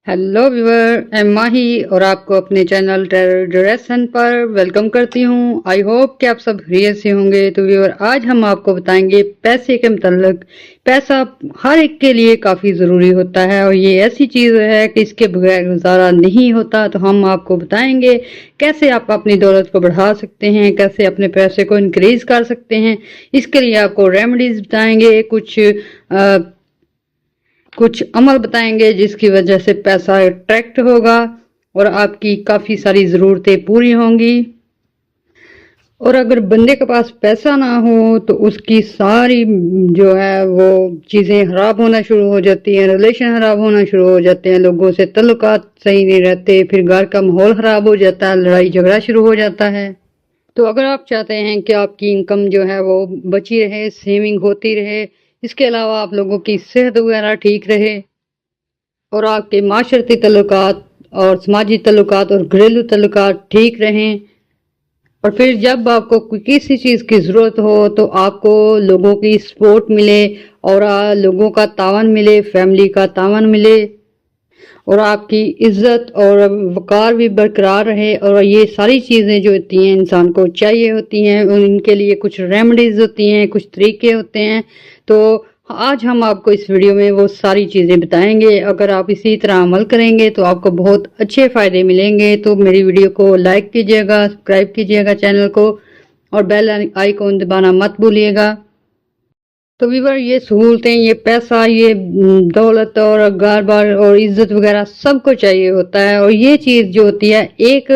Hello viewer, M माही और आपको अपने चैनल ड्रेसन पर वेलकम करती हूँ। आई होप कि आप सब खैरियत से होंगे। तो व्यूअर, आज हम आपको बताएंगे पैसे के मतलब। पैसा हर एक के लिए काफ़ी ज़रूरी होता है और ये ऐसी चीज़ है कि इसके बगैर गुजारा नहीं होता। तो हम आपको बताएंगे कैसे आप अपनी दौलत को बढ़ा सकते हैं, कैसे अपने पैसे को इंक्रीज कर सकते हैं। इसके लिए आपको रेमेडीज बताएंगे, कुछ अमल बताएंगे जिसकी वजह से पैसा अट्रैक्ट होगा और आपकी काफ़ी सारी ज़रूरतें पूरी होंगी। और अगर बंदे के पास पैसा ना हो तो उसकी सारी जो है वो चीज़ें खराब होना शुरू हो जाती हैं, रिलेशन खराब होना शुरू हो जाते हैं, लोगों से तल्लुकात सही नहीं रहते, फिर घर का माहौल ख़राब हो जाता है, लड़ाई झगड़ा शुरू हो जाता है। तो अगर आप चाहते हैं कि आपकी इनकम जो है वो बची रहे, सेविंग होती रहे, इसके अलावा आप लोगों की सेहत वगैरह ठीक रहे और आपके माशरती तल्लुकात और समाजी तल्लुकात और घरेलू तल्लुकात ठीक रहें, और फिर जब आपको किसी चीज़ की ज़रूरत हो तो आपको लोगों की सपोर्ट मिले और लोगों का तावन मिले, फैमिली का तावन मिले और आपकी इज्जत और वक़ार भी बरकरार रहे। और ये सारी चीज़ें जो होती हैं इंसान को चाहिए होती हैं, उनके लिए कुछ रेमेडीज़ होती हैं, कुछ तरीके होते हैं। तो आज हम आपको इस वीडियो में वो सारी चीज़ें बताएंगे। अगर आप इसी तरह अमल करेंगे तो आपको बहुत अच्छे फ़ायदे मिलेंगे। तो मेरी वीडियो को लाइक कीजिएगा, सब्सक्राइब कीजिएगा चैनल को और बेल आइकॉन दबाना मत भूलिएगा। तो व्यूअर, ये सहूलतें, ये पैसा, ये दौलत और घर बार और इज्जत वगैरह सबको चाहिए होता है। और ये चीज़ जो होती है एक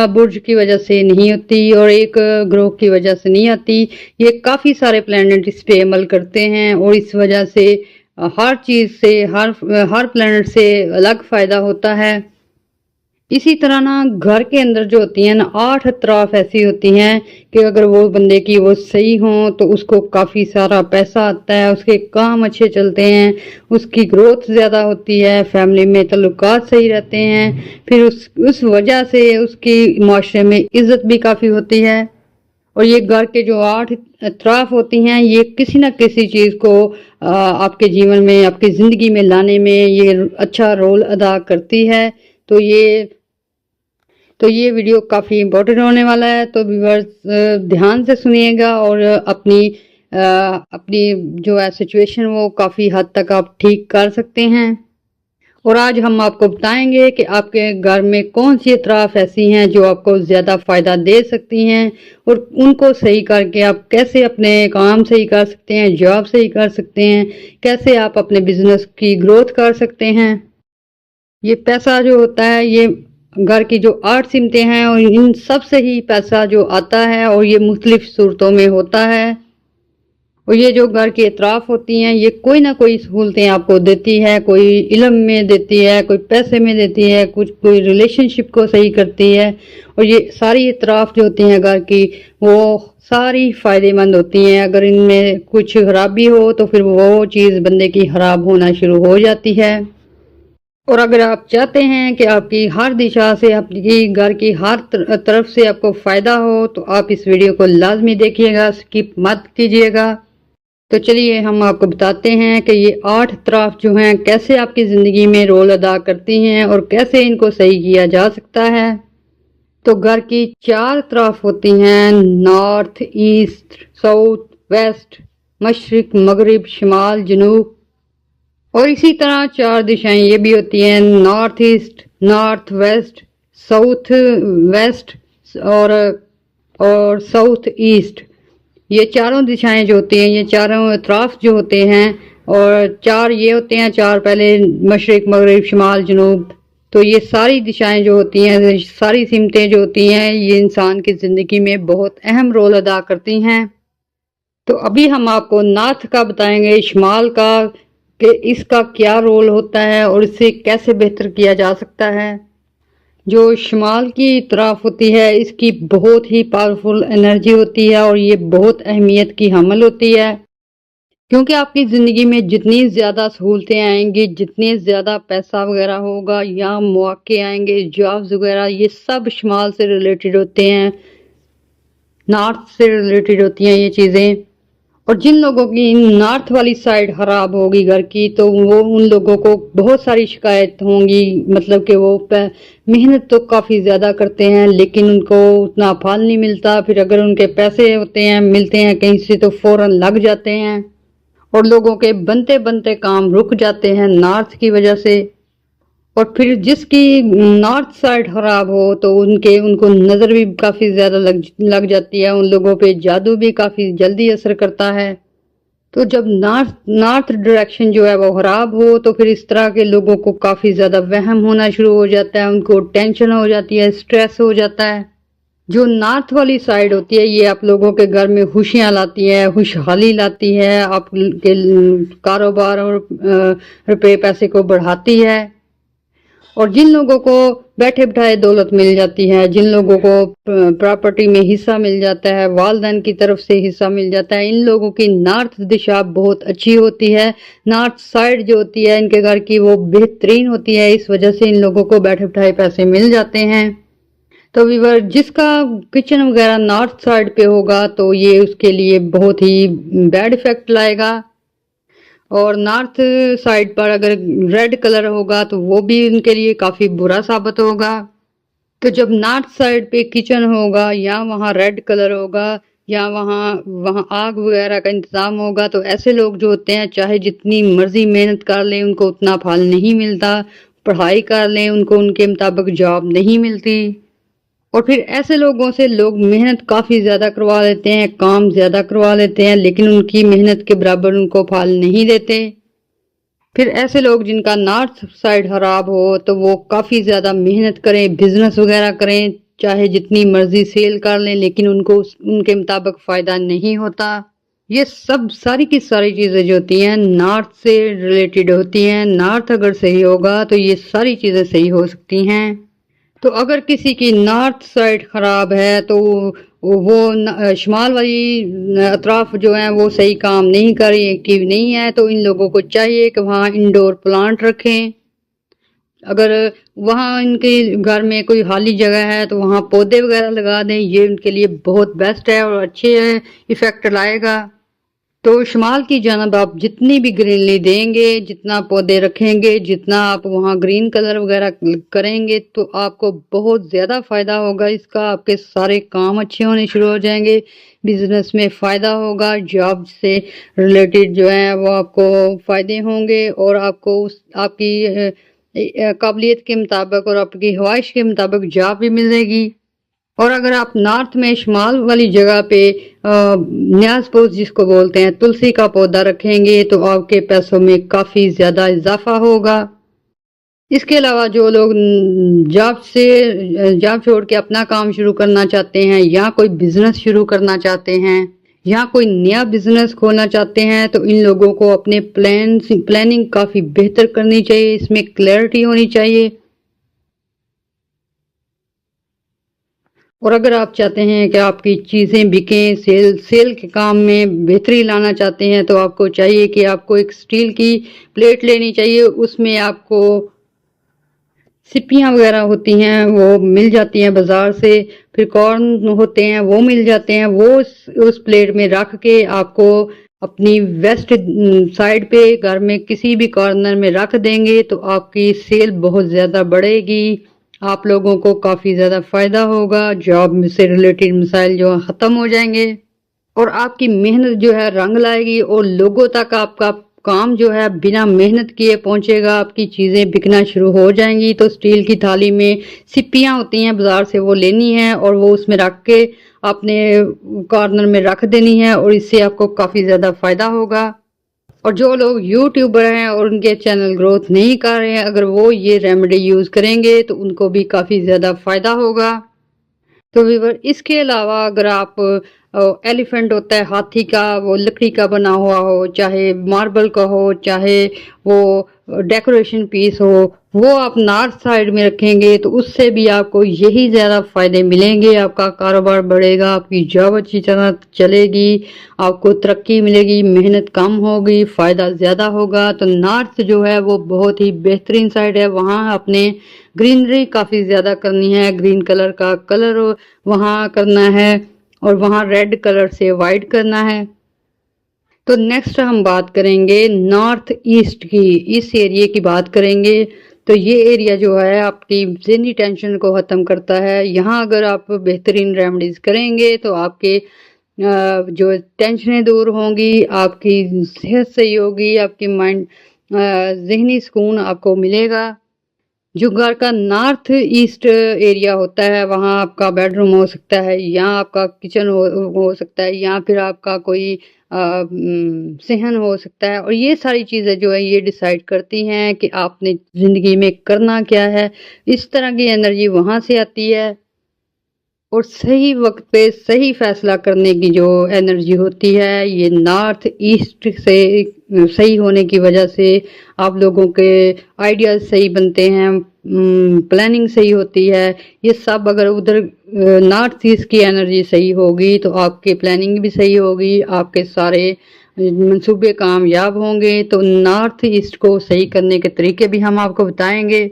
बुर्ज की वजह से नहीं होती और एक ग्रोह की वजह से नहीं आती। ये काफ़ी सारे प्लैनेट इस पे अमल करते हैं और इस वजह से हर चीज़ से हर प्लैनेट से अलग फ़ायदा होता है। इसी तरह ना घर के अंदर जो होती हैं ना 8 अतराफ ऐसी होती हैं कि अगर वो बंदे की वो सही हों तो उसको काफ़ी सारा पैसा आता है, उसके काम अच्छे चलते हैं, उसकी ग्रोथ ज़्यादा होती है, फैमिली में तल्लुकात सही रहते हैं, फिर उस वजह से उसकी माशरे में इज्जत भी काफ़ी होती है। और ये घर के जो 8 अतराफ होती हैं ये किसी न किसी चीज़ को आपके जीवन में, आपकी ज़िंदगी में लाने में ये अच्छा रोल अदा करती है। तो ये वीडियो काफ़ी इम्पोर्टेंट होने वाला है। तो व्यूअर्स, ध्यान से सुनिएगा और अपनी जो है सिचुएशन वो काफ़ी हद तक आप ठीक कर सकते हैं। और आज हम आपको बताएंगे कि आपके घर में कौन सी अतराफ ऐसी हैं जो आपको ज़्यादा फ़ायदा दे सकती हैं और उनको सही करके आप कैसे अपने काम सही कर सकते हैं, जॉब सही कर सकते हैं, कैसे आप अपने बिजनेस की ग्रोथ कर सकते हैं। ये पैसा जो होता है ये घर की जो 8 सिमतें हैं और इन सब से ही पैसा जो आता है और ये मुख्तलिफ सूरतों में होता है। और ये जो घर की अतराफ होती हैं ये कोई ना कोई सहूलतें आपको देती है, कोई इल्म में देती है, कोई पैसे में देती है, कोई रिलेशनशिप को सही करती है। और ये सारी अतराफ जो होती हैं घर की वो सारी फ़ायदेमंद होती हैं। अगर इनमें कुछ खराबी हो तो फिर वो चीज़ बंदे की खराब होना शुरू हो जाती है। और अगर आप चाहते हैं कि आपकी हर दिशा से, आपकी घर की हर तरफ से आपको फ़ायदा हो तो आप इस वीडियो को लाजमी देखिएगा, स्किप मत कीजिएगा। तो चलिए हम आपको बताते हैं कि ये 8 तरफ जो हैं कैसे आपकी ज़िंदगी में रोल अदा करती हैं और कैसे इनको सही किया जा सकता है। तो घर की 4 तरफ होती हैं, नॉर्थ, ईस्ट, साउथ, वेस्ट, मशरिक, मगरिब, शिमाल, जनूब। और इसी तरह 4 दिशाएं ये भी होती हैं, north east, north west, south west और साउथ ईस्ट। ये चारों दिशाएं जो होती हैं, ये चारों अतराफ जो होते हैं, और 4 ये होते हैं, 4 पहले मशरिक, मगरिब, शिमाल, जनूब। तो ये सारी दिशाएं जो होती हैं, सारी सिमतें जो होती हैं, ये इंसान की ज़िंदगी में बहुत अहम रोल अदा करती हैं। तो अभी हम आपको नॉर्थ का बताएंगे, शिमाल का, कि इसका क्या रोल होता है और इसे कैसे बेहतर किया जा सकता है। जो शिमाल की तरफ होती है इसकी बहुत ही पावरफुल एनर्जी होती है और ये बहुत अहमियत की हामिल होती है, क्योंकि आपकी ज़िंदगी में जितनी ज़्यादा सहूलतें आएंगी, जितने ज़्यादा पैसा वगैरह होगा या मौके आएंगे, जॉब्स वगैरह, ये सब शिमाल से रिलेटेड होते हैं, नॉर्थ से रिलेटेड होती हैं ये चीज़ें। اور جن لوگوں کی نارتھ والی سائڈ خراب ہوگی گھر کی تو وہ ان لوگوں کو بہت ساری شکایت ہوں گی، مطلب کہ وہ محنت تو کافی زیادہ کرتے ہیں لیکن ان کو اتنا پھل نہیں ملتا، پھر اگر ان کے پیسے ہوتے ہیں ملتے ہیں کہیں سے تو فوراً لگ جاتے ہیں اور لوگوں کے بنتے بنتے کام رک جاتے ہیں نارتھ کی وجہ سے۔ اور پھر جس کی نارتھ سائڈ خراب ہو تو ان کو نظر بھی کافی زیادہ لگ جاتی ہے، ان لوگوں پہ جادو بھی کافی جلدی اثر کرتا ہے۔ تو جب نارتھ ڈائریکشن جو ہے وہ خراب ہو تو پھر اس طرح کے لوگوں کو کافی زیادہ وہم ہونا شروع ہو جاتا ہے، ان کو ٹینشن ہو جاتی ہے، سٹریس ہو جاتا ہے۔ جو نارتھ والی سائڈ ہوتی ہے یہ آپ لوگوں کے گھر میں خوشیاں لاتی ہے، خوشحالی لاتی ہے، آپ کے کاروبار اور روپے پیسے کو بڑھاتی ہے۔ اور جن لوگوں کو بیٹھے بٹھائے دولت مل جاتی ہے، جن لوگوں کو پراپرٹی میں حصہ مل جاتا ہے، والدین کی طرف سے حصہ مل جاتا ہے، ان لوگوں کی نارتھ دشا بہت اچھی ہوتی ہے، نارتھ سائڈ جو ہوتی ہے ان کے گھر کی وہ بہترین ہوتی ہے، اس وجہ سے ان لوگوں کو بیٹھے بٹھائے پیسے مل جاتے ہیں۔ تو ویور جس کا کچن وغیرہ نارتھ سائڈ پہ ہوگا تو یہ اس کے لیے بہت ہی بیڈ افیکٹ لائے گا، اور نارتھ سائڈ پر اگر ریڈ کلر ہوگا تو وہ بھی ان کے لیے کافی برا ثابت ہوگا۔ تو جب نارتھ سائڈ پہ کچن ہوگا یا وہاں ریڈ کلر ہوگا یا وہاں آگ وغیرہ کا انتظام ہوگا تو ایسے لوگ جو ہوتے ہیں چاہے جتنی مرضی محنت کر لیں ان کو اتنا پھل نہیں ملتا، پڑھائی کر لیں ان کو ان کے مطابق جاب نہیں ملتی، اور پھر ایسے لوگوں سے لوگ محنت کافی زیادہ کروا لیتے ہیں، کام زیادہ کروا لیتے ہیں لیکن ان کی محنت کے برابر ان کو پھل نہیں دیتے۔ پھر ایسے لوگ جن کا نارتھ سائڈ خراب ہو تو وہ کافی زیادہ محنت کریں، بزنس وغیرہ کریں، چاہے جتنی مرضی سیل کر لیں لیکن ان کو ان کے مطابق فائدہ نہیں ہوتا۔ یہ ساری کی ساری چیزیں جو ہوتی ہیں نارتھ سے ریلیٹڈ ہوتی ہیں، نارتھ اگر صحیح ہوگا تو یہ ساری چیزیں صحیح ہو سکتی ہیں۔ تو اگر کسی کی نارتھ سائڈ خراب ہے تو وہ شمال والی اطراف جو ہیں وہ صحیح کام نہیں کر رہی، ایکٹیو نہیں ہے، تو ان لوگوں کو چاہیے کہ وہاں انڈور پلانٹ رکھیں۔ اگر وہاں ان کے گھر میں کوئی خالی جگہ ہے تو وہاں پودے وغیرہ لگا دیں، یہ ان کے لیے بہت بیسٹ ہے اور اچھے ایفیکٹ لائے گا۔ تو شمال کی جانب آپ جتنی بھی گرینری دیں گے، جتنا پودے رکھیں گے، جتنا آپ وہاں گرین کلر وغیرہ کریں گے تو آپ کو بہت زیادہ فائدہ ہوگا اس کا، آپ کے سارے کام اچھے ہونے شروع ہو جائیں گے، بزنس میں فائدہ ہوگا، جاب سے ریلیٹڈ جو ہے وہ آپ کو فائدے ہوں گے، اور آپ کو آپ کی قابلیت کے مطابق اور آپ کی خواہش کے مطابق جاب بھی ملے گی۔ اور اگر آپ نارتھ میں شمال والی جگہ پہ نیاز پوش جس کو بولتے ہیں تلسی کا پودا رکھیں گے تو آپ کے پیسوں میں کافی زیادہ اضافہ ہوگا۔ اس کے علاوہ جو لوگ جاب چھوڑ کے اپنا کام شروع کرنا چاہتے ہیں یا کوئی بزنس شروع کرنا چاہتے ہیں یا کوئی نیا بزنس کھولنا چاہتے ہیں تو ان لوگوں کو اپنے پلاننگ کافی بہتر کرنی چاہیے، اس میں کلیئرٹی ہونی چاہیے۔ اور اگر آپ چاہتے ہیں کہ آپ کی چیزیں بکیں، سیل کے کام میں بہتری لانا چاہتے ہیں تو آپ کو چاہیے کہ آپ کو ایک سٹیل کی پلیٹ لینی چاہیے، اس میں آپ کو سپیاں وغیرہ ہوتی ہیں وہ مل جاتی ہیں بازار سے، پھر کارن ہوتے ہیں وہ مل جاتے ہیں، وہ اس پلیٹ میں رکھ کے آپ کو اپنی ویسٹ سائڈ پہ گھر میں کسی بھی کارنر میں رکھ دیں گے تو آپ کی سیل بہت زیادہ بڑھے گی، آپ لوگوں کو کافی زیادہ فائدہ ہوگا، جاب سے ریلیٹڈ مسائل جو ختم ہو جائیں گے، اور آپ کی محنت جو ہے رنگ لائے گی، اور لوگوں تک آپ کا کام جو ہے بنا محنت کیے پہنچے گا، آپ کی چیزیں بکنا شروع ہو جائیں گی۔ تو سٹیل کی تھالی میں سپیاں ہوتی ہیں بازار سے وہ لینی ہیں اور وہ اس میں رکھ کے اپنے کارنر میں رکھ دینی ہے، اور اس سے آپ کو کافی زیادہ فائدہ ہوگا۔ اور جو لوگ یوٹیوبر ہیں اور ان کے چینل گروتھ نہیں کر رہے ہیں اگر وہ یہ ریمیڈی یوز کریں گے تو ان کو بھی کافی زیادہ فائدہ ہوگا۔ تو ویور اس کے علاوہ اگر آپ ایلیفنٹ ہوتا ہے ہاتھی کا، وہ لکڑی کا بنا ہوا ہو، چاہے ماربل کا ہو، چاہے وہ ڈیکوریشن پیس ہو، وہ آپ نارتھ سائڈ میں رکھیں گے تو اس سے بھی آپ کو یہی زیادہ فائدے ملیں گے، آپ کا کاروبار بڑھے گا، آپ کی جاب اچھی طرح چلے گی، آپ کو ترقی ملے گی، محنت کم ہوگی، فائدہ زیادہ ہوگا۔ تو نارتھ جو ہے وہ بہت ہی بہترین سائڈ ہے، وہاں اپنے گرینری کافی زیادہ کرنی ہے، گرین کلر کا کلر وہاں کرنا ہے، اور وہاں ریڈ کلر سے وائٹ کرنا ہے۔ तो नेक्स्ट हम बात करेंगे नॉर्थ ईस्ट की, इस एरिया की बात करेंगे। तो ये एरिया जो है आपकी ज़हनी टेंशन को ख़त्म करता है। यहाँ अगर आप बेहतरीन रेमेडीज़ करेंगे तो आपके जो टेंशनें दूर होंगी, आपकी सेहत सही होगी, आपकी माइंड ज़हनी सुकून आपको मिलेगा। जो घर का नॉर्थ ईस्ट एरिया होता है वहाँ आपका बेडरूम हो सकता है, या आपका किचन हो सकता है, या फिर आपका कोई सहन हो सकता है। और ये सारी चीज़ें जो है ये डिसाइड करती हैं कि आपने ज़िंदगी में करना क्या है। इस तरह की एनर्जी वहाँ से आती है। और सही वक्त पे सही फैसला करने की जो एनर्जी होती है ये नॉर्थ ईस्ट से सही होने की वजह से आप लोगों के आइडियाज सही बनते हैं, प्लानिंग सही होती है। ये सब अगर उधर नॉर्थ ईस्ट की एनर्जी सही होगी तो आपकी प्लानिंग भी सही होगी, आपके सारे मंसूबे कामयाब होंगे। तो नॉर्थ ईस्ट को सही करने के तरीके भी हम आपको बताएंगे।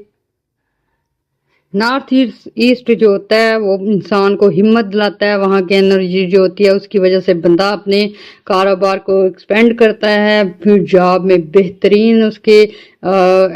नॉर्थ ईस्ट जो होता है वो इंसान को हिम्मत दिलाता है। वहाँ की एनर्जी जो होती है उसकी वजह से बंदा अपने कारोबार को एक्सपेंड करता है, फिर जॉब में बेहतरीन उसके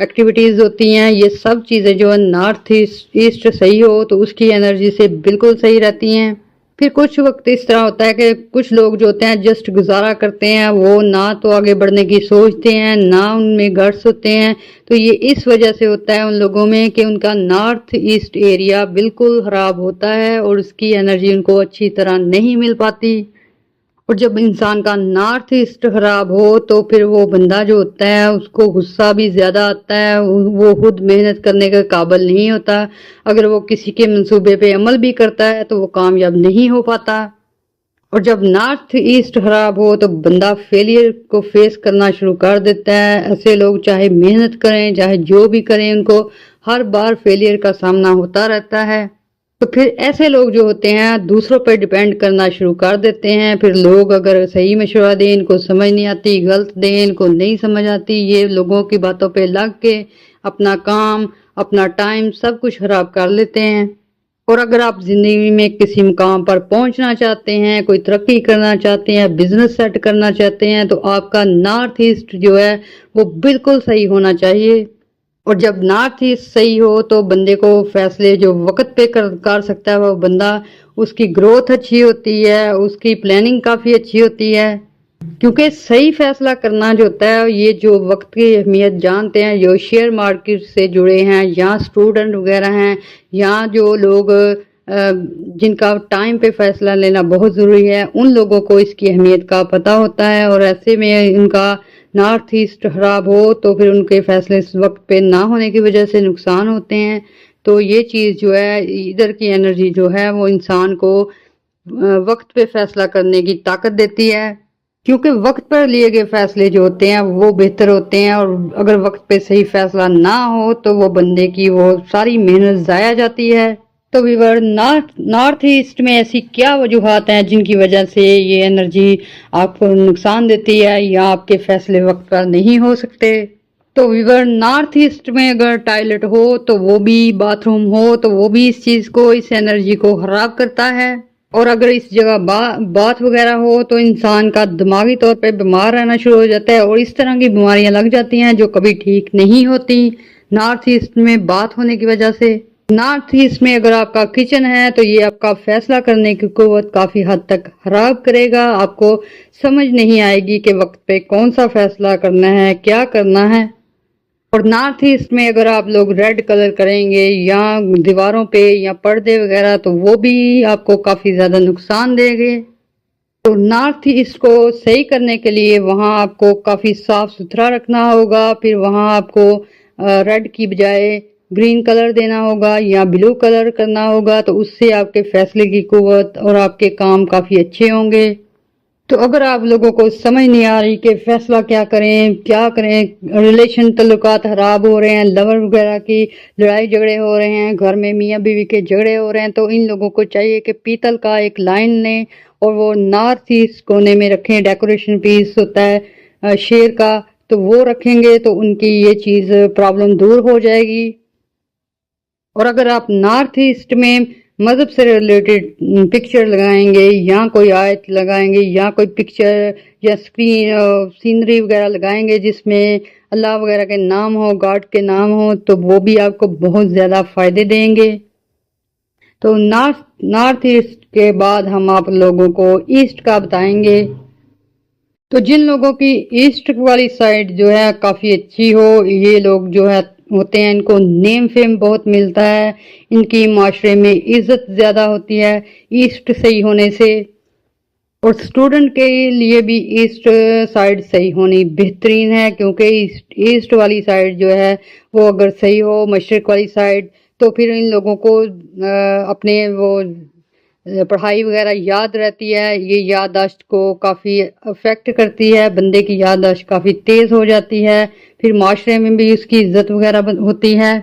एक्टिविटीज़ होती हैं। ये सब चीज़ें जो है नॉर्थ ईस्ट सही हो तो उसकी एनर्जी से बिल्कुल सही रहती हैं। फिर कुछ वक्त इस तरह होता है कि कुछ लोग जो होते हैं जस्ट गुजारा करते हैं, वो ना तो आगे बढ़ने की सोचते हैं, ना उनमें गट्स होते हैं। तो ये इस वजह से होता है उन लोगों में कि उनका नॉर्थ ईस्ट एरिया बिल्कुल ख़राब होता है और उसकी एनर्जी उनको अच्छी तरह नहीं मिल पाती। और जब इंसान का नॉर्थ ईस्ट खराब हो तो फिर वो बंदा जो होता है उसको गुस्सा भी ज़्यादा आता है, वो खुद मेहनत करने के काबिल नहीं होता। अगर वो किसी के मंसूबे पे अमल भी करता है तो वो कामयाब नहीं हो पाता। और जब नॉर्थ ईस्ट खराब हो तो बंदा फेलियर को फेस करना शुरू कर देता है। ऐसे लोग चाहे मेहनत करें चाहे जो भी करें उनको हर बार फेलियर का सामना होता रहता है। तो फिर ऐसे लोग जो होते हैं दूसरों पर डिपेंड करना शुरू कर देते हैं। फिर लोग अगर सही मशवरा दें इनको समझ नहीं आती, गलत दें इनको नहीं समझ आती। ये लोगों की बातों पे लग के अपना काम अपना टाइम सब कुछ खराब कर लेते हैं। और अगर आप ज़िंदगी में किसी मुकाम पर पहुंचना चाहते हैं, कोई तरक्की करना चाहते हैं, बिजनेस सेट करना चाहते हैं तो आपका नॉर्थ ईस्ट जो है वो बिल्कुल सही होना चाहिए। और जब नॉर्थ ईस्ट सही हो तो बंदे को फैसले जो वक्त पे कर सकता है वो बंदा, उसकी ग्रोथ अच्छी होती है, उसकी प्लानिंग काफ़ी अच्छी होती है। क्योंकि सही फैसला करना जो होता है ये जो वक्त की अहमियत जानते हैं, जो शेयर मार्केट से जुड़े हैं या स्टूडेंट वगैरह हैं या जो लोग जिनका टाइम पे फैसला लेना बहुत ज़रूरी है, उन लोगों को इसकी अहमियत का पता होता है। और ऐसे में उनका नॉर्थ ईस्ट खराब हो तो फिर उनके फैसले इस वक्त पे ना होने की वजह से नुकसान होते हैं। तो ये चीज़ जो है इधर की एनर्जी जो है वो इंसान को वक्त पे फैसला करने की ताकत देती है। क्योंकि वक्त पर लिए गए फैसले जो होते हैं वो बेहतर होते हैं, और अगर वक्त पे सही फैसला ना हो तो वो बंदे की वो सारी मेहनत ज़ाया जाती है। तो व्यूअर नॉर्थ ईस्ट में ऐसी क्या वजूहात हैं जिनकी वजह से ये एनर्जी आपको नुकसान देती है या आपके फैसले वक्त पर नहीं हो सकते। तो व्यूअर नॉर्थ ईस्ट में अगर टॉयलेट हो तो वो भी, बाथरूम हो तो वो भी इस चीज़ को, इस एनर्जी को खराब करता है। और अगर इस जगह बाथ वगैरह हो तो इंसान का दिमागी तौर पे बीमार रहना शुरू हो जाता है और इस तरह की बीमारियां लग जाती हैं जो कभी ठीक नहीं होती नॉर्थ ईस्ट में बात होने की वजह से। नॉर्थ ईस्ट में अगर आपका किचन है तो ये आपका फैसला करने की कुव्वत काफ़ी हद तक खराब करेगा। आपको समझ नहीं आएगी कि वक्त पे कौन सा फैसला करना है, क्या करना है। और नॉर्थ ईस्ट में अगर आप लोग रेड कलर करेंगे या दीवारों पे या पर्दे वगैरह तो वो भी आपको काफ़ी ज़्यादा नुकसान देंगे। तो नॉर्थ ईस्ट को सही करने के लिए वहाँ आपको काफ़ी साफ सुथरा रखना होगा। फिर वहाँ आपको रेड की बजाय ग्रीन कलर देना होगा या ब्लू कलर करना होगा, तो उससे आपके फैसले की कुव्वत और आपके काम काफ़ी अच्छे होंगे। तो अगर आप लोगों को समझ नहीं आ रही कि फैसला क्या करें, रिलेशन तल्लुकात खराब हो रहे हैं, लवर वगैरह की लड़ाई झगड़े हो रहे हैं, घर में मियाँ बीवी के झगड़े हो रहे हैं, तो इन लोगों को चाहिए कि पीतल का एक लाइन लें और वो नॉर्थ ईस्ट कोने में रखें। डेकोरेशन पीस होता है शेर का, तो वो रखेंगे तो उनकी ये चीज़ प्रॉब्लम दूर हो जाएगी। और अगर आप नॉर्थ ईस्ट में मज़हब से रिलेटेड पिक्चर लगाएंगे या कोई आयत लगाएंगे या कोई पिक्चर या सीनरी वगैरह लगाएंगे जिसमें अल्लाह वगैरह के नाम हो, गॉड के नाम हो, तो वो भी आपको बहुत ज़्यादा फ़ायदे देंगे। तो नॉर्थ ईस्ट के बाद हम आप लोगों को ईस्ट का बताएंगे। तो जिन लोगों की ईस्ट वाली साइड जो है काफ़ी अच्छी हो, ये लोग जो है होते हैं, इनको नेम फेम बहुत मिलता है, इनकी माशरे में इज्जत ज़्यादा होती है ईस्ट सही होने से। और स्टूडेंट के लिए भी ईस्ट साइड सही होनी बेहतरीन है, क्योंकि ईस्ट वाली साइड जो है वो अगर सही हो, मशरिक वाली साइड, तो फिर इन लोगों को अपने वो पढ़ाई वगैरह याद रहती है। ये याददाश्त को काफ़ी अफेक्ट करती है, बंदे की याददाश्त काफ़ी तेज़ हो जाती है, फिर माशरे में भी उसकी इज्जत वगैरह होती है।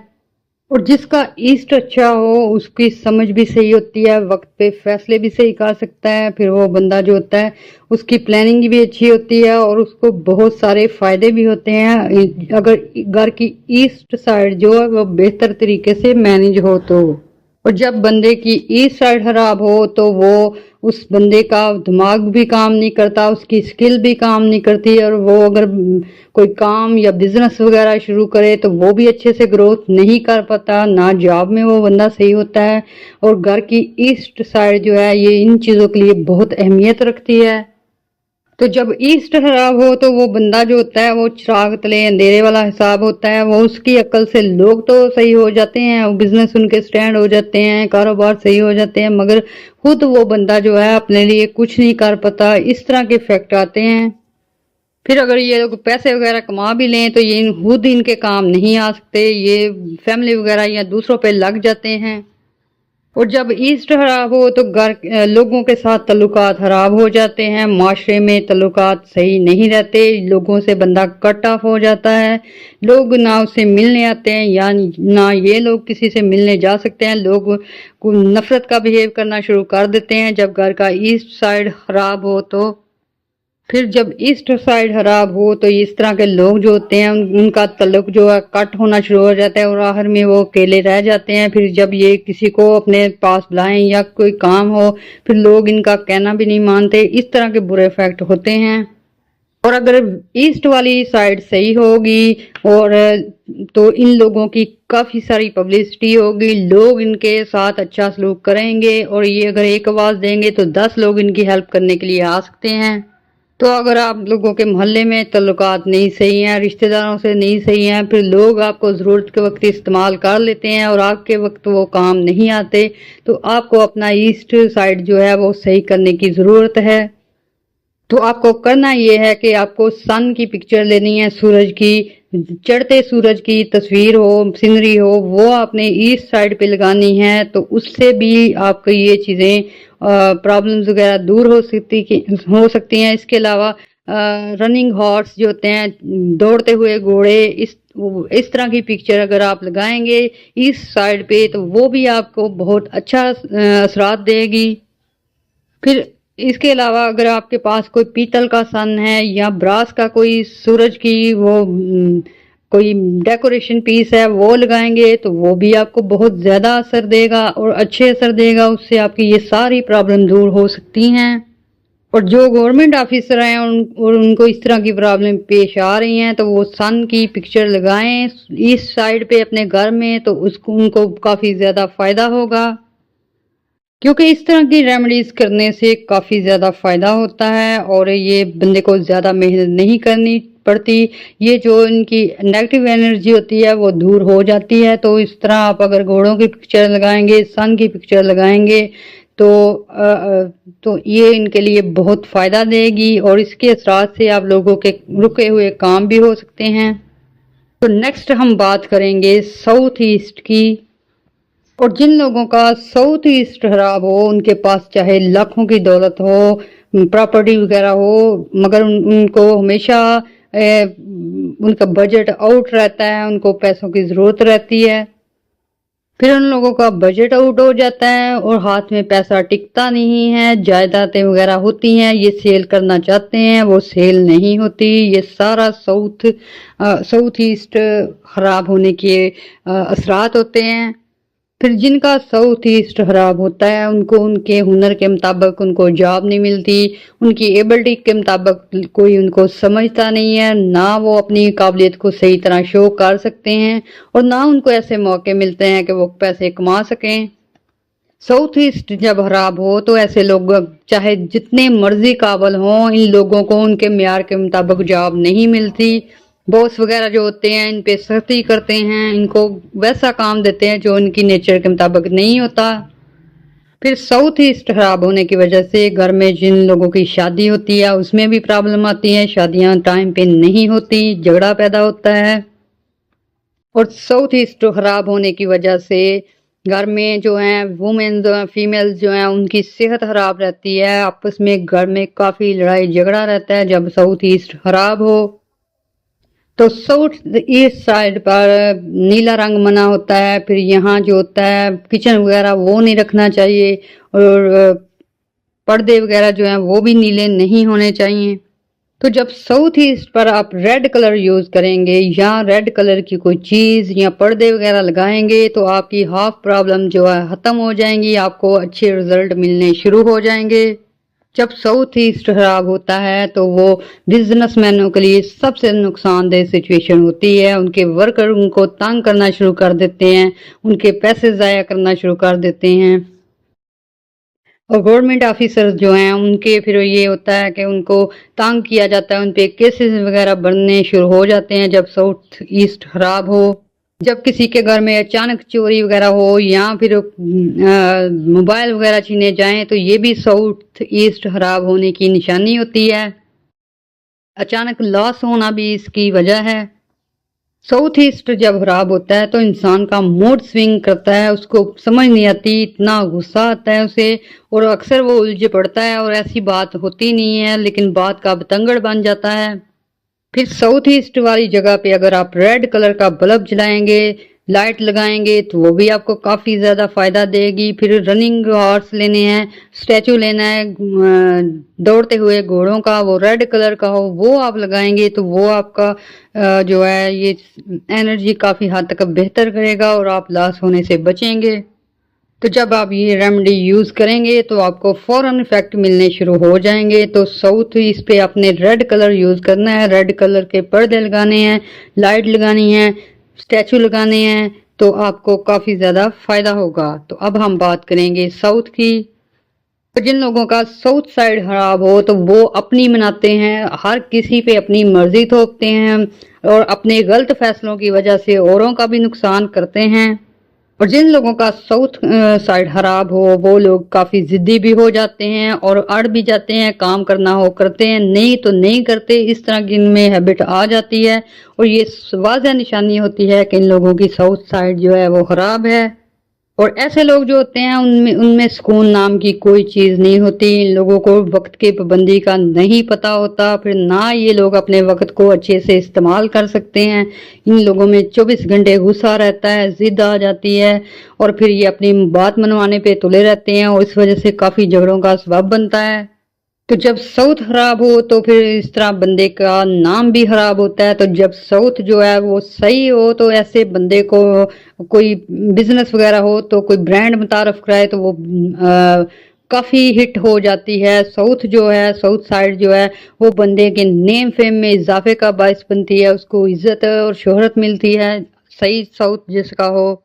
और जिसका ईस्ट अच्छा हो उसकी समझ भी सही होती है, वक्त पे फैसले भी सही कर सकता है, फिर वो बंदा जो होता है उसकी प्लानिंग भी अच्छी होती है और उसको बहुत सारे फ़ायदे भी होते हैं अगर घर की ईस्ट साइड जो है वो बेहतर तरीके से मैनेज हो तो। और जब बंदे की ईस्ट साइड खराब हो तो वो उस बंदे का दिमाग भी काम नहीं करता, उसकी स्किल भी काम नहीं करती, और वो अगर कोई काम या बिजनेस वगैरह शुरू करे तो वो भी अच्छे से ग्रोथ नहीं कर पाता, ना जॉब में वो बंदा सही होता है। और घर की ईस्ट साइड जो है ये इन चीज़ों के लिए बहुत अहमियत रखती है। तो जब ईस्ट खराब हो तो वो बंदा जो होता है वो चिराग तले अंधेरे वाला हिसाब होता है, वो उसकी अक्ल से लोग तो सही हो जाते हैं, बिजनेस उनके स्टैंड हो जाते हैं, कारोबार सही हो जाते हैं, मगर खुद वो बंदा जो है अपने लिए कुछ नहीं कर पाता। इस तरह के इफेक्ट आते हैं। फिर अगर ये लोग पैसे वगैरह कमा भी लें तो ये खुद इनके काम नहीं आ सकते, ये फैमिली वगैरह या दूसरों पे लग जाते हैं। और जब ईस्ट खराब हो तो घर लोगों के साथ तल्लुकात खराब हो जाते हैं, माशरे में तल्लुकात सही नहीं रहते, लोगों से बंदा कट ऑफ हो जाता है, लोग ना उससे मिलने आते हैं या ना ये लोग किसी से मिलने जा सकते हैं, लोग को नफरत का बिहेव करना शुरू कर देते हैं जब घर का ईस्ट साइड खराब हो तो। फिर जब ईस्ट साइड खराब हो तो इस तरह के लोग जो होते हैं उनका तल्लुक जो है कट होना शुरू हो जाता है और आखिर में वो अकेले रह जाते हैं। फिर जब ये किसी को अपने पास बुलाएं या कोई काम हो फिर लोग इनका कहना भी नहीं मानते, इस तरह के बुरे इफेक्ट होते हैं। और अगर ईस्ट वाली साइड सही होगी और तो इन लोगों की काफ़ी सारी पब्लिसिटी होगी, लोग इनके साथ अच्छा सलूक करेंगे, और ये अगर एक आवाज़ देंगे तो 10 लोग इनकी हेल्प करने के लिए आ सकते हैं। तो अगर आप लोगों के मोहल्ले में तल्लुकात नहीं सही हैं, रिश्तेदारों से नहीं सही हैं, फिर लोग आपको ज़रूरत के वक्त इस्तेमाल कर लेते हैं और आपके वक्त वो काम नहीं आते, तो आपको अपना ईस्ट साइड जो है वो सही करने की ज़रूरत है। तो आपको करना ये है कि आपको सन की पिक्चर लेनी है, सूरज की, चढ़ते सूरज की तस्वीर हो, सीनरी हो, वो आपने ईस्ट साइड पे लगानी है, तो उससे भी आपको ये चीज़ें प्रॉब्लम्स वगैरह दूर हो सकती हैं। इसके अलावा रनिंग हॉर्स जो होते हैं, दौड़ते हुए घोड़े, इस तरह की पिक्चर अगर आप लगाएंगे ईस्ट साइड पे तो वो भी आपको बहुत अच्छा असरात देगी। फिर इसके अलावा अगर आपके पास कोई पीतल का सन है या ब्रास का कोई सूरज की वो कोई डेकोरेशन पीस है वो लगाएंगे तो वो भी आपको बहुत ज़्यादा असर देगा और अच्छे असर देगा, उससे आपकी ये सारी प्रॉब्लम दूर हो सकती हैं। और जो गवर्नमेंट ऑफिसर हैं और उनको इस तरह की प्रॉब्लम पेश आ रही हैं तो वो सन की पिक्चर लगाएं इस साइड पे अपने घर में, तो उसको उनको काफ़ी ज़्यादा फ़ायदा होगा, क्योंकि इस तरह की रेमेडीज़ करने से काफ़ी ज़्यादा फ़ायदा होता है और ये बंदे को ज़्यादा मेहनत नहीं करनी पड़ती, ये जो इनकी नेगेटिव एनर्जी होती है वो दूर हो जाती है। तो इस तरह आप अगर घोड़ों की पिक्चर लगाएंगे, सन की पिक्चर लगाएंगे तो ये इनके लिए बहुत फ़ायदा देगी और इसके असरात से आप लोगों के रुके हुए काम भी हो सकते हैं। तो नेक्स्ट हम बात करेंगे साउथ ईस्ट की। और जिन लोगों का साउथ ईस्ट खराब हो, उनके पास चाहे लाखों की दौलत हो, प्रॉपर्टी वगैरह हो, मगर उनको हमेशा उनका बजट आउट रहता है, उनको पैसों की ज़रूरत रहती है। फिर उन लोगों का बजट आउट हो जाता है और हाथ में पैसा टिकता नहीं है, जायदादें वगैरह होती हैं, ये सेल करना चाहते हैं, वो सेल नहीं होती। ये सारा साउथ ईस्ट खराब होने के असरात होते हैं। फिर जिनका साउथ ईस्ट खराब होता है उनको उनके हुनर के मुताबिक उनको जॉब नहीं मिलती, उनकी एबिलिटी के मुताबिक कोई उनको समझता नहीं है, ना वो अपनी काबिलियत को सही तरह शो कर सकते हैं और ना उनको ऐसे मौके मिलते हैं कि वो पैसे कमा सकें। साउथ ईस्ट जब खराब हो तो ऐसे लोग चाहे जितने मर्जी काबिल हों, इन लोगों को उनके म्यार के मुताबिक जॉब नहीं मिलती। बॉस वगैरह जो होते हैं इन पे सख्ती करते हैं, इनको वैसा काम देते हैं जो इनकी नेचर के मुताबिक नहीं होता। फिर साउथ ईस्ट खराब होने की वजह से घर में जिन लोगों की शादी होती है उसमें भी प्रॉब्लम आती है, शादियां टाइम पे नहीं होती, झगड़ा पैदा होता है। और साउथ ईस्ट खराब होने की वजह से घर में जो है वुमेन जो है फीमेल्स जो है उनकी सेहत खराब रहती है, आपस में घर में काफी लड़ाई झगड़ा रहता है जब साउथ ईस्ट खराब हो। तो साउथ ईस्ट साइड पर नीला रंग मना होता है। फिर यहाँ जो होता है किचन वगैरह वो नहीं रखना चाहिए और पर्दे वगैरह जो हैं वो भी नीले नहीं होने चाहिए। तो जब साउथ ईस्ट पर आप रेड कलर यूज करेंगे या रेड कलर की कोई चीज या पर्दे वगैरह लगाएंगे तो आपकी हाफ प्रॉब्लम जो है खत्म हो जाएंगी, आपको अच्छे रिजल्ट मिलने शुरू हो जाएंगे। जब साउथ ईस्ट खराब होता है तो वो बिजनेसमैनों के लिए सबसे नुकसानदेह सिचुएशन होती है। उनके वर्कर उनको तंग करना शुरू कर देते हैं, उनके पैसे ज़ाया करना शुरू कर देते हैं। और गवर्नमेंट ऑफिसर्स जो हैं उनके फिर ये होता है कि उनको तंग किया जाता है, उन पे केसेस वगैरह बनने शुरू हो जाते हैं जब साउथ ईस्ट खराब हो। जब किसी के घर में अचानक चोरी वगैरह हो या फिर मोबाइल वगैरह छीने जाएं तो ये भी साउथ ईस्ट खराब होने की निशानी होती है। अचानक लॉस होना भी इसकी वजह है। साउथ ईस्ट जब खराब होता है तो इंसान का मूड स्विंग करता है, उसको समझ नहीं आती, इतना गुस्सा आता है उसे और अक्सर वो उलझ पड़ता है और ऐसी बात होती नहीं है लेकिन बात का बतंगड़ बन जाता है। फिर साउथ ईस्ट वाली जगह पे अगर आप रेड कलर का बल्ब जलाएंगे, लाइट लगाएंगे तो वो भी आपको काफ़ी ज़्यादा फ़ायदा देगी। फिर रनिंग हॉर्स लेने हैं, स्टैचू लेना है दौड़ते हुए घोड़ों का, वो रेड कलर का हो वो आप लगाएंगे तो वो आपका जो है ये एनर्जी काफ़ी हद तक बेहतर करेगा और आप लॉस होने से बचेंगे। तो जब आप ये रेमेडी यूज़ करेंगे तो आपको फ़ौरन इफेक्ट मिलने शुरू हो जाएंगे। तो साउथ ईस्ट पे आपने रेड कलर यूज़ करना है, रेड कलर के पर्दे लगाने हैं, लाइट लगानी है, स्टैचू लगाने हैं तो आपको काफ़ी ज़्यादा फ़ायदा होगा। तो अब हम बात करेंगे साउथ की। तो जिन लोगों का साउथ साइड खराब हो तो वो अपनी मनाते हैं, हर किसी पे अपनी मर्जी थोपते हैं और अपने गलत फैसलों की वजह से औरों का भी नुकसान करते हैं। और जिन लोगों का साउथ साइड खराब हो वो लोग काफ़ी ज़िद्दी भी हो जाते हैं और अड़ भी जाते हैं, काम करना हो करते हैं, नहीं तो नहीं करते, इस तरह की इनमें हैबिट आ जाती है और ये वाज़ह निशानी होती है कि इन लोगों की साउथ साइड जो है वो ख़राब है। और ऐसे लोग जो होते हैं उनमें उनमें सुकून नाम की कोई चीज़ नहीं होती। इन लोगों को वक्त की पाबंदी का नहीं पता होता, फिर ना ये लोग अपने वक्त को अच्छे से इस्तेमाल कर सकते हैं। इन लोगों में 24 घंटे गुस्सा रहता है, जिद आ जाती है और फिर ये अपनी बात मनवाने पे तुले रहते हैं और इस वजह से काफ़ी झगड़ों का सबब बनता है। तो जब साउथ खराब हो तो फिर इस तरह बंदे का नाम भी खराब होता है। तो जब साउथ जो है वो सही हो तो ऐसे बंदे को कोई बिजनेस वगैरह हो तो कोई ब्रांड मुतारफ कराए तो वो काफ़ी हिट हो जाती है। साउथ जो है साउथ साइड जो है वो बंदे के नेम फेम में इजाफे का बायस बनती है, उसको इज्जत और शोहरत मिलती है, सही साउथ जिसका हो।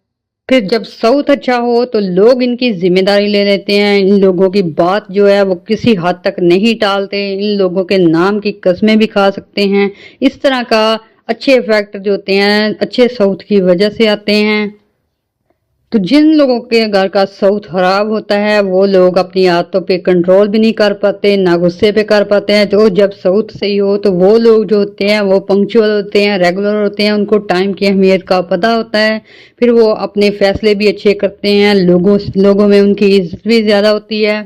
फिर जब साउथ अच्छा हो तो लोग इनकी जिम्मेदारी ले लेते हैं, इन लोगों की बात जो है वो किसी हद तक नहीं टालते, इन लोगों के नाम की कस्में भी खा सकते हैं। इस तरह का अच्छे इफेक्ट जो होते हैं अच्छे साउथ की वजह से आते हैं। तो जिन लोगों के घर का साउथ खराब होता है वो लोग अपनी आदतों पे कंट्रोल भी नहीं कर पाते, ना गुस्से पे कर पाते हैं। तो जब साउथ सही हो तो वो लोग जो होते हैं वो पंक्चुअल होते हैं, रेगुलर होते हैं, उनको टाइम की अहमियत का पता होता है। फिर वो अपने फैसले भी अच्छे करते हैं, लोगों में उनकी इज्जत भी ज़्यादा होती है।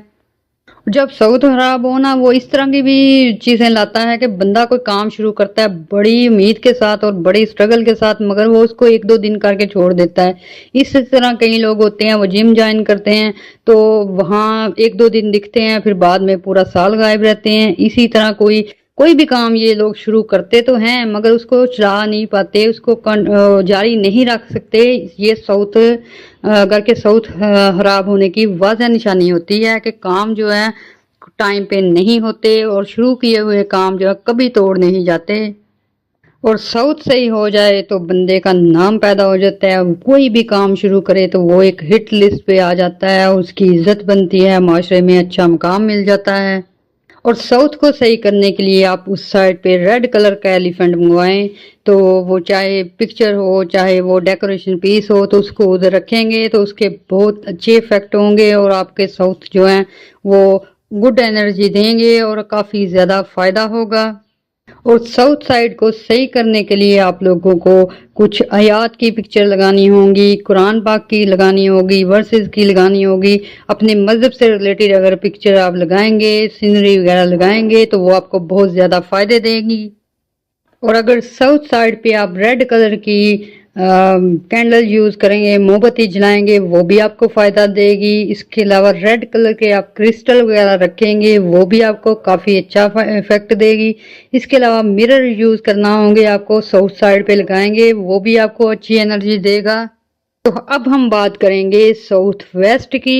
जब साउथ खराब हो ना वो इस तरह की भी चीज़ें लाता है कि बंदा कोई काम शुरू करता है बड़ी उम्मीद के साथ और बड़ी स्ट्रगल के साथ, मगर वो उसको 1-2 दिन करके छोड़ देता है। इस तरह कई लोग होते हैं वो जिम ज्वाइन करते हैं तो वहाँ 1-2 दिन दिखते हैं फिर बाद में पूरा साल गायब रहते हैं। इसी तरह कोई کوئی بھی کام یہ لوگ شروع کرتے تو ہیں مگر اس کو چلا نہیں پاتے، اس کو جاری نہیں رکھ سکتے۔ یہ ساؤتھ گھر کے ساؤتھ خراب ہونے کی واضح نشانی ہوتی ہے کہ کام جو ہے ٹائم پہ نہیں ہوتے اور شروع کیے ہوئے کام جو ہے کبھی توڑ نہیں جاتے۔ اور ساؤتھ صحیح ہو جائے تو بندے کا نام پیدا ہو جاتا ہے، کوئی بھی کام شروع کرے تو وہ ایک ہٹ لسٹ پہ آ جاتا ہے، اس کی عزت بنتی ہے، معاشرے میں اچھا مقام مل جاتا ہے۔ اور ساؤتھ کو صحیح کرنے کے لیے آپ اس سائڈ پہ ریڈ کلر کا ایلیفنٹ منگوائیں، تو وہ چاہے پکچر ہو چاہے وہ ڈیکوریشن پیس ہو تو اس کو ادھر رکھیں گے تو اس کے بہت اچھے افیکٹ ہوں گے، اور آپ کے ساؤتھ جو ہیں وہ گڈ انرجی دیں گے اور کافی زیادہ فائدہ ہوگا۔ اور ساؤتھ سائڈ کو صحیح کرنے کے لیے آپ لوگوں کو کچھ آیات کی پکچر لگانی ہوں گی، قرآن پاک کی لگانی ہوگی، ورسز کی لگانی ہوگی۔ اپنے مذہب سے ریلیٹڈ اگر پکچر آپ لگائیں گے، سینری وغیرہ لگائیں گے تو وہ آپ کو بہت زیادہ فائدے دے گی۔ اور اگر ساؤتھ سائڈ پہ آپ ریڈ کلر کی کینڈل یوز کریں گے، موم بتی جلائیں گے، وہ بھی آپ کو فائدہ دے گی۔ اس کے علاوہ ریڈ کلر کے آپ کرسٹل وغیرہ رکھیں گے، وہ بھی آپ کو کافی اچھا افیکٹ دے گی۔ اس کے علاوہ مرر یوز کرنا ہوں گے آپ کو، ساؤتھ سائڈ پہ لگائیں گے، وہ بھی آپ کو اچھی انرجی دے گا۔ تو اب ہم بات کریں گے ساؤتھ ویسٹ کی۔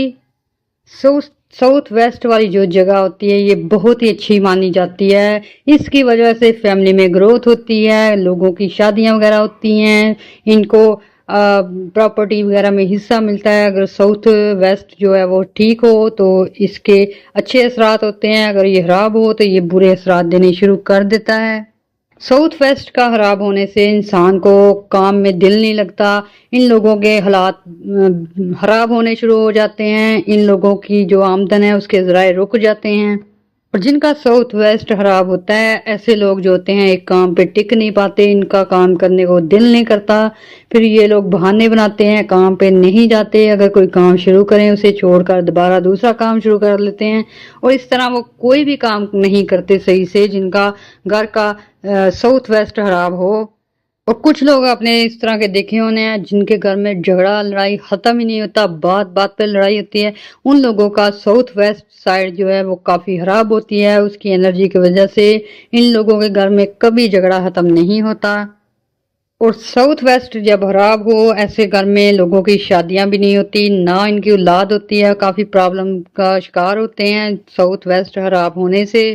ساؤتھ ویسٹ والی جو جگہ ہوتی ہے یہ بہت ہی اچھی مانی جاتی ہے، اس کی وجہ سے فیملی میں گروتھ ہوتی ہے، لوگوں کی شادیاں وغیرہ ہوتی ہیں، ان کو پراپرٹی وغیرہ میں حصہ ملتا ہے۔ اگر ساؤتھ ویسٹ جو ہے وہ ٹھیک ہو تو اس کے اچھے اثرات ہوتے ہیں، اگر یہ خراب ہو تو یہ برے اثرات دینے شروع کر دیتا ہے۔ ساؤتھ ویسٹ کا خراب ہونے سے انسان کو کام میں دل نہیں لگتا، ان لوگوں کے حالات خراب ہونے شروع ہو جاتے ہیں، ان لوگوں کی جو آمدن ہے اس کے ذرائع رک جاتے ہیں۔ اور جن کا ساؤتھ ویسٹ خراب ہوتا ہے، ایسے لوگ جو ہوتے ہیں ایک کام پہ ٹک نہیں پاتے، ان کا کام کرنے کو دل نہیں کرتا، پھر یہ لوگ بہانے بناتے ہیں، کام پہ نہیں جاتے، اگر کوئی کام شروع کریں اسے چھوڑ کر دوبارہ دوسرا کام شروع کر لیتے ہیں، اور اس طرح وہ کوئی بھی کام نہیں کرتے صحیح سے جن کا گھر کا ساؤتھ ویسٹ خراب ہو۔ اور کچھ لوگ اپنے اس طرح کے دیکھے ہونے ہیں جن کے گھر میں جھگڑا لڑائی ختم ہی نہیں ہوتا، بات بات پہ لڑائی ہوتی ہے، ان لوگوں کا ساؤتھ ویسٹ سائڈ جو ہے وہ کافی خراب ہوتی ہے، اس کی انرجی کی وجہ سے ان لوگوں کے گھر میں کبھی جھگڑا ختم نہیں ہوتا۔ اور ساؤتھ ویسٹ جب خراب ہو ایسے گھر میں لوگوں کی شادیاں بھی نہیں ہوتی، نہ ان کی اولاد ہوتی ہے، کافی پرابلم کا شکار ہوتے ہیں ساؤتھ ویسٹ خراب ہونے سے۔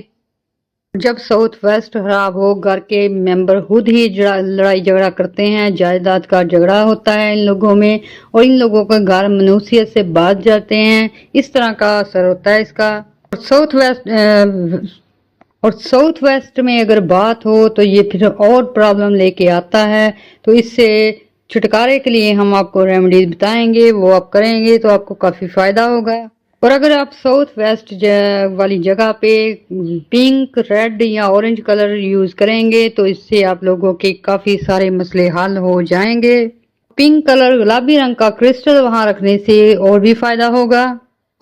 جب ساؤتھ ویسٹ خراب ہو گھر کے ممبر خود ہی لڑائی جھگڑا کرتے ہیں، جائیداد کا جھگڑا ہوتا ہے ان لوگوں میں، اور ان لوگوں کا گھر منوسیت سے بات جاتے ہیں، اس طرح کا اثر ہوتا ہے اس کا۔ اور ساؤتھ ویسٹ میں اگر بات ہو تو یہ پھر اور پرابلم لے کے آتا ہے، تو اس سے چھٹکارے کے لیے ہم آپ کو ریمیڈیز بتائیں گے، وہ آپ کریں گے تو آپ کو کافی فائدہ ہوگا۔ اور اگر آپ ساؤتھ ویسٹ والی جگہ پہ پنک، ریڈ یا اورنج کلر یوز کریں گے تو اس سے آپ لوگوں کے کافی سارے مسئلے حل ہو جائیں گے۔ پنک کلر گلابی رنگ کا کرسٹل وہاں رکھنے سے اور بھی فائدہ ہوگا۔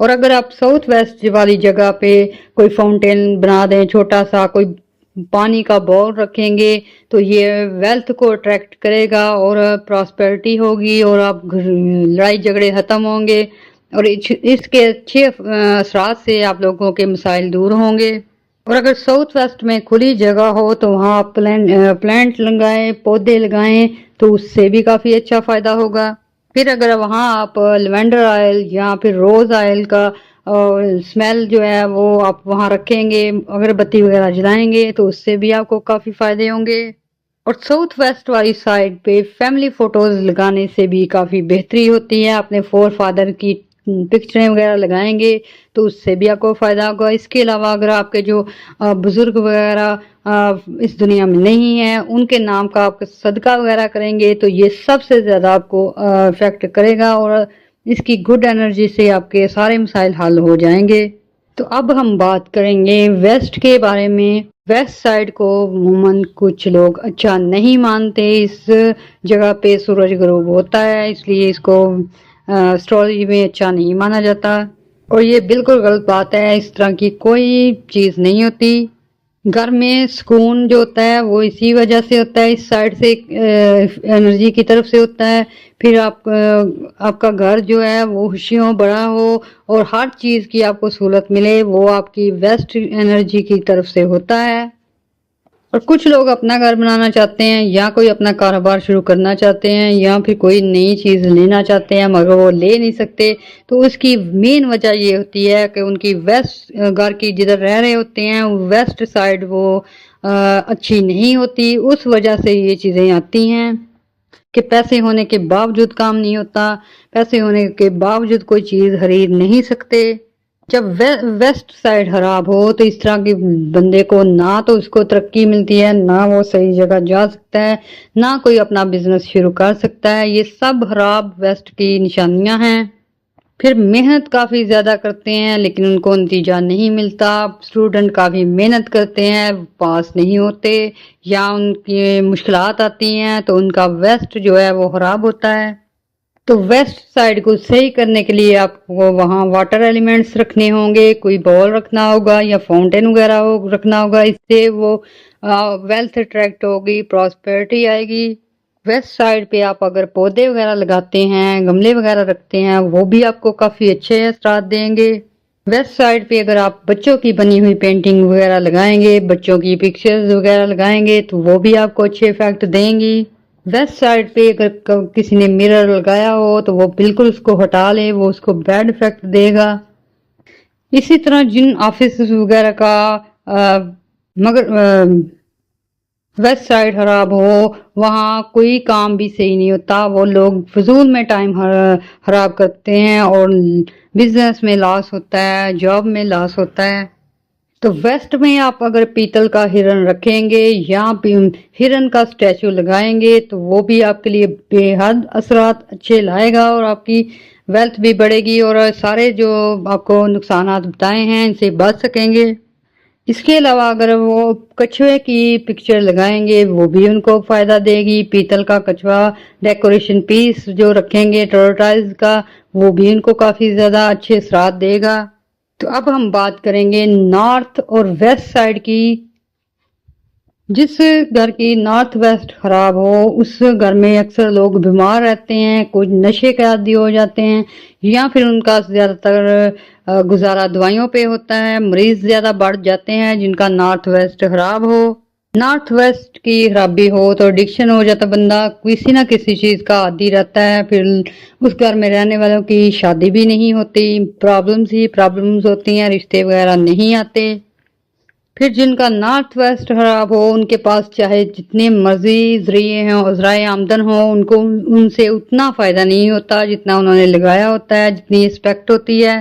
اور اگر آپ ساؤتھ ویسٹ والی جگہ پہ کوئی فاؤنٹین بنا دیں، چھوٹا سا کوئی پانی کا باؤل رکھیں گے تو یہ ویلتھ کو اٹریکٹ کرے گا اور پراسپیرٹی ہوگی، اور آپ لڑائی جھگڑے ختم ہوں گے، اور اس کے اچھے اثرات سے آپ لوگوں کے مسائل دور ہوں گے۔ اور اگر ساؤتھ ویسٹ میں کھلی جگہ ہو تو وہاں آپ پلانٹ لگائیں، پودے لگائیں تو اس سے بھی کافی اچھا فائدہ ہوگا۔ پھر اگر وہاں آپ لیونڈر آئل یا پھر روز آئل کا اسمیل جو ہے وہ آپ وہاں رکھیں گے، اگربتی وغیرہ جلائیں گے تو اس سے بھی آپ کو کافی فائدے ہوں گے۔ اور ساؤتھ ویسٹ والی سائڈ پہ فیملی فوٹوز لگانے سے بھی کافی بہتری ہوتی ہے، اپنے فور فادر کی پکچریں وغیرہ لگائیں گے تو اس سے بھی آپ کو فائدہ ہوگا۔ اس کے علاوہ اگر آپ کے جو بزرگ وغیرہ اس دنیا میں نہیں ہیں ان کے نام کا آپ صدقہ وغیرہ کریں گے تو یہ سب سے زیادہ آپ کو افیکٹ کرے گا، اور اس کی گڈ انرجی سے آپ کے سارے مسائل حل ہو جائیں گے۔ تو اب ہم بات کریں گے ویسٹ کے بارے میں۔ ویسٹ سائڈ کو عموماً کچھ لوگ اچھا نہیں مانتے، اس جگہ پہ سورج غروب ہوتا ہے اس لیے اس کو اسٹرالوجی میں اچھا نہیں مانا جاتا، اور یہ بالکل غلط بات ہے، اس طرح کی کوئی چیز نہیں ہوتی۔ گھر میں سکون جو ہوتا ہے وہ اسی وجہ سے ہوتا ہے، اس سائڈ سے انرجی کی طرف سے ہوتا ہے، پھر آپ کا گھر جو ہے وہ خوشیوں بڑا ہو اور ہر چیز کی آپ کو سہولت ملے، وہ آپ کی ویسٹ انرجی کی طرف سے ہوتا ہے۔ اور کچھ لوگ اپنا گھر بنانا چاہتے ہیں یا کوئی اپنا کاروبار شروع کرنا چاہتے ہیں یا پھر کوئی نئی چیز لینا چاہتے ہیں مگر وہ لے نہیں سکتے، تو اس کی مین وجہ یہ ہوتی ہے کہ ان کی ویسٹ گھر کی جدھر رہ رہے ہوتے ہیں ویسٹ سائڈ وہ اچھی نہیں ہوتی، اس وجہ سے یہ چیزیں آتی ہیں کہ پیسے ہونے کے باوجود کام نہیں ہوتا، پیسے ہونے کے باوجود کوئی چیز خرید نہیں سکتے۔ جب ویسٹ سائڈ خراب ہو تو اس طرح کے بندے کو نہ تو اس کو ترقی ملتی ہے، نہ وہ صحیح جگہ جا سکتا ہے، نہ کوئی اپنا بزنس شروع کر سکتا ہے۔ یہ سب خراب ویسٹ کی نشانیاں ہیں۔ پھر محنت کافی زیادہ کرتے ہیں لیکن ان کو نتیجہ نہیں ملتا، اسٹوڈنٹ کافی محنت کرتے ہیں پاس نہیں ہوتے، یا ان کی مشکلات آتی ہیں تو ان کا ویسٹ جو ہے وہ خراب ہوتا ہے۔ تو ویسٹ سائڈ کو صحیح کرنے کے لیے آپ کو وہاں واٹر ایلیمنٹس رکھنے ہوں گے، کوئی بال رکھنا ہوگا یا فاؤنٹین وغیرہ رکھنا ہوگا، اس سے وہ ویلتھ اٹریکٹ ہوگی، پراسپیرٹی آئے گی۔ ویسٹ سائڈ پہ آپ اگر پودے وغیرہ لگاتے ہیں، گملے وغیرہ رکھتے ہیں، وہ بھی آپ کو کافی اچھے اثرات دیں گے۔ ویسٹ سائڈ پہ اگر آپ بچوں کی بنی ہوئی پینٹنگ وغیرہ لگائیں گے، بچوں کی پکچرز وغیرہ لگائیں گے تو وہ بھی آپ کو اچھے افیکٹ دیں گی۔ ویسٹ سائڈ پہ اگر کسی نے مرر لگایا ہو تو وہ بالکل اس کو ہٹا لے، وہ اس کو بیڈ افیکٹ دے گا۔ اسی طرح جن آفس وغیرہ کا مگر ویسٹ سائڈ خراب ہو وہاں کوئی کام بھی صحیح نہیں ہوتا، وہ لوگ فضول میں ٹائم خراب کرتے ہیں اور بزنس میں لاس ہوتا ہے، جاب میں لاس ہوتا ہے۔ تو ویسٹ میں آپ اگر پیتل کا ہرن رکھیں گے یا ہرن کا اسٹیچو لگائیں گے تو وہ بھی آپ کے لیے بے حد اثرات اچھے لائے گا اور آپ کی ویلتھ بھی بڑھے گی اور سارے جو آپ کو نقصانات بتائے ہیں ان سے بچ سکیں گے۔ اس کے علاوہ اگر وہ کچھوے کی پکچر لگائیں گے وہ بھی ان کو فائدہ دے گی، پیتل کا کچھوا ڈیکوریشن پیس جو رکھیں گے ٹرٹائز کا وہ بھی ان کو کافی زیادہ اچھے اثرات دے گا۔ تو اب ہم بات کریں گے نارتھ اور ویسٹ سائڈ کی۔ جس گھر کی نارتھ ویسٹ خراب ہو اس گھر میں اکثر لوگ بیمار رہتے ہیں، کچھ نشے کے عادی ہو جاتے ہیں یا پھر ان کا زیادہ تر گزارا دوائیوں پہ ہوتا ہے، مریض زیادہ بڑھ جاتے ہیں جن کا نارتھ ویسٹ خراب ہو۔ نارتھ ویسٹ کی خرابی ہو تو ایڈکشن ہو جاتا بندہ، کسی نہ کسی چیز کا عادی رہتا ہے، پھر اس گھر میں رہنے والوں کی شادی بھی نہیں ہوتی، پرابلمز ہی پرابلمز ہوتی ہیں، رشتے وغیرہ نہیں آتے۔ پھر جن کا نارتھ ویسٹ خراب ہو ان کے پاس چاہے جتنے مرضی ذرائع آمدن ہو ان کو ان سے اتنا فائدہ نہیں ہوتا جتنا انہوں نے لگایا ہوتا ہے، جتنی ایکسپیکٹ ہوتی ہے۔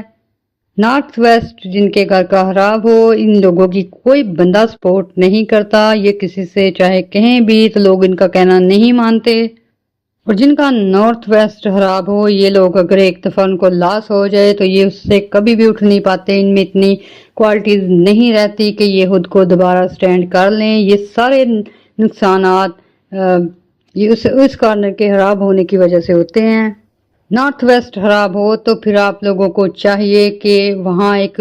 نارتھ ویسٹ جن کے گھر کا خراب ہو ان لوگوں کی کوئی بندہ سپورٹ نہیں کرتا، یہ کسی سے چاہے کہیں بھی تو لوگ ان کا کہنا نہیں مانتے۔ اور جن کا نارتھ ویسٹ خراب ہو یہ لوگ اگر ایک دفعہ ان کو لاس ہو جائے تو یہ اس سے کبھی بھی اٹھ نہیں پاتے، ان میں اتنی کوالٹیز نہیں رہتی کہ یہ خود کو دوبارہ سٹینڈ کر لیں۔ یہ سارے نقصانات یہ اس کارنر کے خراب ہونے کی وجہ سے ہوتے ہیں۔ نارتھ ویسٹ خراب ہو تو پھر آپ لوگوں کو چاہیے کہ وہاں ایک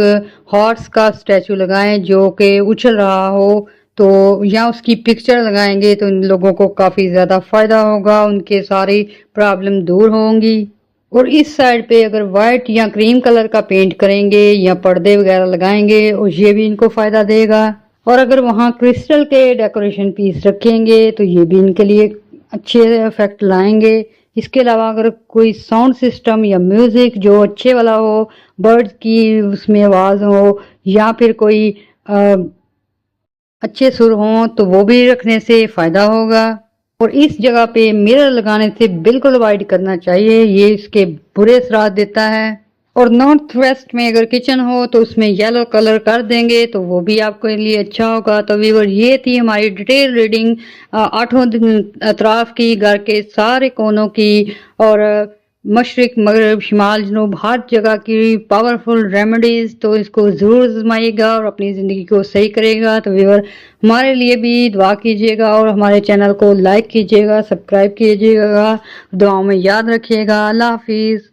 ہارس کا اسٹیچو لگائیں جو کہ اچھل رہا ہو تو یا اس کی پکچر لگائیں گے تو ان لوگوں کو کافی زیادہ فائدہ ہوگا، ان کے ساری پرابلم دور ہوں گی۔ اور اس سائڈ پہ اگر وائٹ یا کریم کلر کا پینٹ کریں گے یا پردے وغیرہ لگائیں گے اور یہ بھی ان کو فائدہ دے گا۔ اور اگر وہاں کرسٹل کے ڈیکوریشن پیس رکھیں گے تو یہ بھی ان کے لیے اچھے افیکٹ لائیں گے۔ اس کے علاوہ اگر کوئی ساؤنڈ سسٹم یا میوزک جو اچھے والا ہو، برڈ کی اس میں آواز ہو یا پھر کوئی اچھے سر ہوں تو وہ بھی رکھنے سے فائدہ ہوگا۔ اور اس جگہ پہ مرر لگانے سے بالکل اوائڈ کرنا چاہیے، یہ اس کے برے اثرات دیتا ہے۔ اور نارتھ ویسٹ میں اگر کچن ہو تو اس میں یلو کلر کر دیں گے تو وہ بھی آپ کے لیے اچھا ہوگا۔ تو ویور یہ تھی ہماری ڈیٹیل ریڈنگ 8 اطراف کی، گھر کے سارے کونوں کی اور مشرق مغرب شمال جنوب ہر جگہ کی پاورفل ریمیڈیز۔ تو اس کو ضرور آزمائیے گا اور اپنی زندگی کو صحیح کرے گا۔ تو ویور ہمارے لیے بھی دعا کیجیے گا اور ہمارے چینل کو لائک کیجیے گا، سبسکرائب کیجیے گا، دعاؤں میں یاد رکھیے گا۔ اللہ حافظ۔